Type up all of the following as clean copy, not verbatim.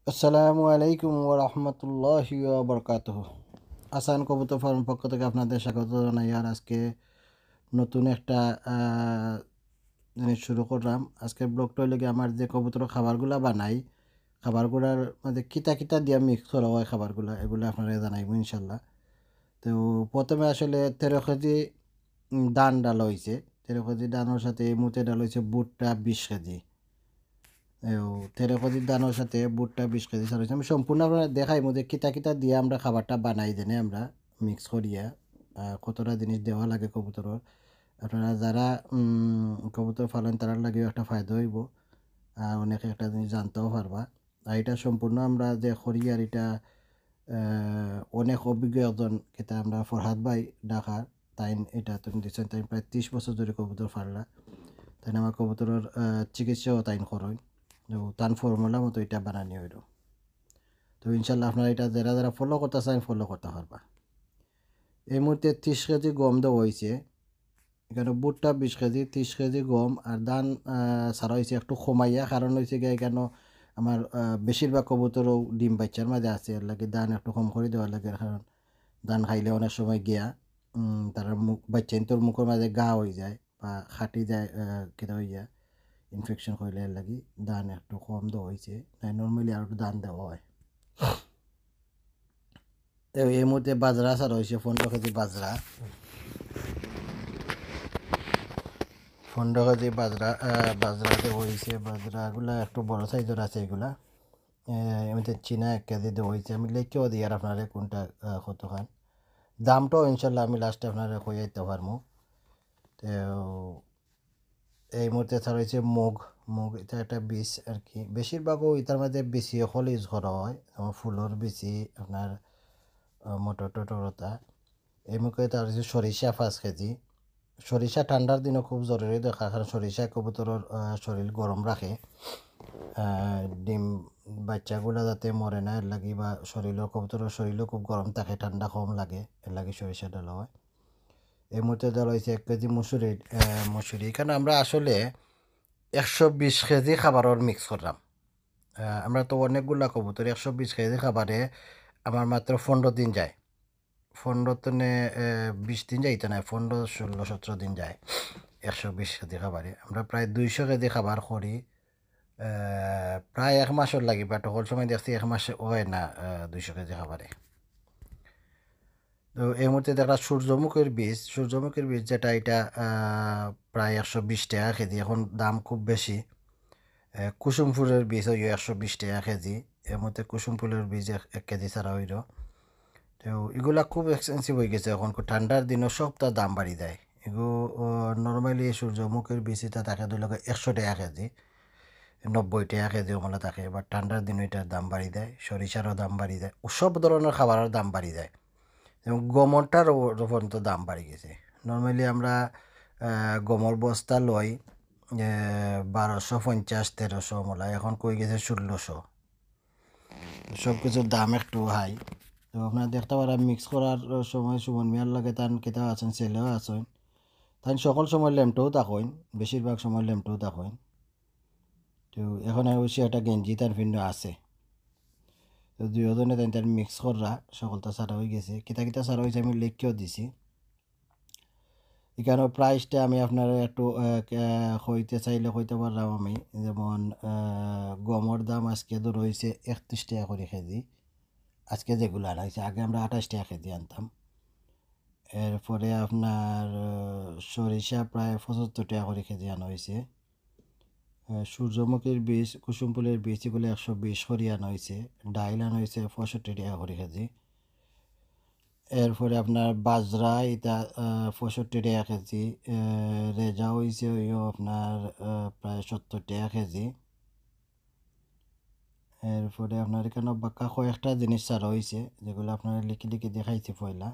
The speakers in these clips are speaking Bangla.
আসসালামু আলাইকুম ওয়া রাহমাতুল্লাহি ওয়া বারাকাতুহু। আসান কবুতর ফার্ম পক্ষ থেকে আপনাদের স্বাগত জানাই। আর আজকে নতুন একটা জিনিস শুরু করলাম। আজকের ব্লগটা হইলে গিয়ে আমার যে কবুতর খাবারগুলা বানাই, খাবারগুলার মধ্যে কিতা কিতা দিয়া মিক্স করা হয় খাবারগুলা, এগুলো আপনারা জানাইব ইনশাল্লাহ। তো প্রথমে আসলে 13 কেজি ধান ডাল হয়েছে। 13 কেজি ধানের সাথে এই মুহূর্তে ডাল হয়েছে বুটটা 20 কেজি। 13 কেজি দানোর সাথে বুটটা 20 কেজি চাল আমি সম্পূর্ণ আপনারা দেখাই মধ্যে কিতা কিতা দিয়ে আমরা খাবারটা বানাই দেনে আমরা মিক্স করিয়া কতটা জিনিস দেওয়া লাগে কবুতরের। আপনারা যারা কবুতর ফালেন তারার লাগেও একটা ফায়দা হইব, অনেকে একটা জিনিস জানতেও পারবা। আর এটা সম্পূর্ণ আমরা যে করি আর এটা অনেক অভিজ্ঞ একজন কেতা আমরা ফরহাদ ভাই ঢাকার, তাই এটা তুমি দিচ্ছেন। তাই প্রায় 30 বছর ধরে কবুতর ফারলা, তাই আমার কবুতরের চিকিৎসাও তাইন করই। তো তান ফর্মুলা মতো এটা বানানি হইল। তো ইনশাল্লাহ আপনারা এটা যারা যারা ফলো করতে চান ফলো করতে পারবা। এই মুহূর্তে 30 কেজি গম দেওয়া হয়েছে। এখানে বুটটা 20 কেজি, 30 কেজি গম আর ধান ছাড়া হয়েছে একটু কমাইয়া, কারণ হয়েছে গিয়ে কেন আমার বেশিরভাগ কবুতরও ডিম বাচ্চার মাঝে আছে, এর লাগে ধান একটু কম করে দেওয়ার লাগে। কারণ ধান খাইলে অনেক সময় গিয়া তার মুখ বাচ্চা তোর মুখের মাঝে গা হয়ে যায় বা খাটি যায়, কেটা হয়ে যায় ইনফেকশন করলে, এর লাগি ধান একটু কম দেওয়া হয়েছে। নর্মালি আর একটু ধান দেওয়া হয়। তো এই মুহূর্তে বাজরা ছাড়া হয়েছে 15 কেজি বাজরা। 15 কেজি বাজরা বাজরাতে হয়েছে। বাজরাগুলা একটু বড় সাইজের আছে এগুলা। এমনিতে চীনা 1 কেজি দেওয়া হয়েছে। আমি লেখেও দিই আর আপনারা কোনটা কত খান। দামটাও ইনশাল্লাহ আমি লাস্টে আপনারা কই দিতে পারবো। তো এই মুহূর্তে ছাড়া হয়েছে মুগ। মুগ এটা একটা বীজ আর কি, বেশিরভাগও এটার মধ্যে বেশি হল ইউজ করা হয়, যেমন ফুলের বেশি আপনার মটর টটরতা। এই মুখে তার হচ্ছে সরিষা 5 কেজি। সরিষা ঠান্ডার দিনও খুব জরুরি দেখা, কারণ সরিষা কবুতরের শরীর গরম রাখে। ডিম বাচ্চাগুলো যাতে মরে না এর লাগি, বা শরীরও কবুতরের শরীরও খুব গরম থাকে, ঠান্ডা কম লাগে, এর লাগে সরিষা ডালা হয়। এই মুহূর্তে দেওয়া হয়েছে 1 কেজি মুসুরি। মুসুরি এখানে আমরা আসলে 120 কেজি খাবারের মিক্স করলাম। আমরা তো অনেকগুলা কবুতর, 120 কেজি খাবারে আমার মাত্র 15 দিন যায়। 15 দিনে 20 দিন যাইতে না, 15, 16, 17 দিন যায় 120 কেজি খাবারে। আমরা প্রায় 200 কেজি খাবার করি প্রায় 1 মাসের লাগি, বাট সকল সময় দেখছি 1 মাস হয় না 200 কেজি খাবারে। তো এই মুহূর্তে দেখা সূর্যমুখীর বীজ, সূর্যমুখীর বীজ যেটা এটা প্রায় 120 টাকা কেজি, এখন দাম খুব বেশি। কুসুম ফুলের বীজ হইল 120 টাকা কেজি। এর মধ্যে কুসুম ফুলের বীজ 1 কেজি ছাড়া হইল। তো এগুলা খুব এক্সপেন্সিভ হয়ে গেছে এখন, ঠান্ডার দিনও সবটা দাম বাড়ি যায়। এগুলো নর্মালি সূর্যমুখীর বীজ এটা থাকে ধরল 100 টাকা কেজি, 90 টাকা কেজি ওগুলো থাকে। বাট ঠান্ডার দিন এটার দাম বাড়ি দেয়, সরিষারও দাম বাড়ি যায়, সব ধরনের খাবারের দাম বাড়ি যায়। এবং গমরটারও পর্যন্ত দাম বাড়ি গেছে। নর্মালি আমরা গমর বস্তা লই 1250, 1300 মলা, এখন কই গেছে 1600। সব কিছুর দাম একটু হাই। তো আপনারা দেখতে পারেন মিক্স করার সময় সুমন মিয়ার লাগে তান কেতা আছেন, ছেলেও আছেন। তাই সকল সময় ল্যাম্পটাও তাকইন, বেশিরভাগ সময় ল্যাম্পটাও তাকইন। তো এখন অবশ্যই একটা গেঞ্জি তার ভিন্ন আছে। তো দুজনে তাই তার মিক্স করা সকলটা সারা হয়ে গেছে। কিতা কিতা সারা হয়েছে আমি লিখকেও দিছি। এখানে প্রাইসটা আমি আপনারা একটু কইতে চাইলে কইতে পারলাম আমি। যেমন গমের দাম আজকে তো রয়েছে 31 টাকা করে কেজি, আজকে যেগুলো আনা হয়েছে। আগে আমরা 28 টাকা কেজি আনতাম। এরপরে আপনার সরিষা প্রায় 75 টাকা করে কেজি আনা হয়েছে। সূর্যমুখীর বীজ, কুসুম ফুলের বীজ এগুলো 120 করে আনা হয়েছে। ডাইল আনা হয়েছে 65 টাকা করে কেজি। এরপরে আপনার বাজরা এটা 65 টাকা কেজি। রেজা হয়েছে ওইও আপনার প্রায় 70 টাকা কেজি। এরপরে আপনার এখানে বাক্কা কয়েকটা জিনিস ছাড়া হয়েছে, যেগুলো আপনারা লিখে লিখে দেখাইছে পয়লা।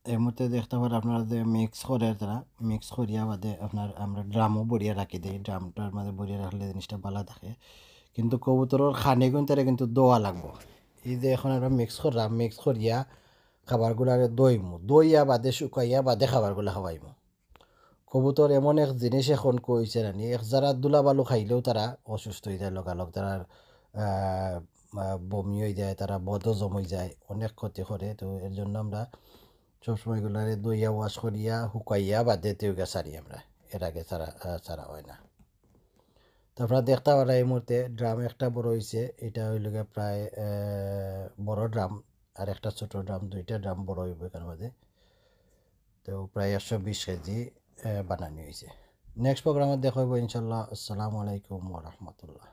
এর মধ্যে দেখতে পারেন আপনারা যে মিক্স করে, তারা মিক্স করিয়া বাদে আপনার আমরা ড্রামও বড়িয়া রাখি দিই, ড্রামটার মাঝে বড়িয়া রাখলে জিনিসটা ভালো থাকে। কিন্তু কবুতরের খানি কিন্তু কিন্তু দোয়া লাগবো। এই যে এখন আমরা মিক্স করলাম, মিক্স করিয়া খাবারগুলো দইমু, দইয়া বাদে শুকাইয়া বাদে খাবারগুলো খাওয়াইমু। কবুতর এমন এক জিনিস এখন কইছে রানি এক যারা দুলা বালু খাইলেও তারা অসুস্থ হয়ে যায় লগালগ তারা বমি হয়ে যায় তারা বদহজম হয়ে যায় অনেক ক্ষতি করে তো এর জন্য আমরা সবসময় এগুলারে দইয়া ওয়াশ করিয়া শুকাইয়া বাদে তেউগা সারি আমরা এর আগে ছাড়া হয় না। তো আপনারা দেখতে পারা এই মুহূর্তে ড্রাম একটা বড় হয়েছে এটা হইল গিয়ে প্রায় বড় ড্রাম আর একটা ছোট ড্রাম দুইটা ড্রাম বড় হইব এখানে মধ্যে তো প্রায় 120 কেজি বানানি হয়েছে। নেক্সট প্রোগ্রামে দেখা হইব ইনশাল্লাহ। আসসালামু আলাইকুম ওয়া রাহমাতুল্লাহ।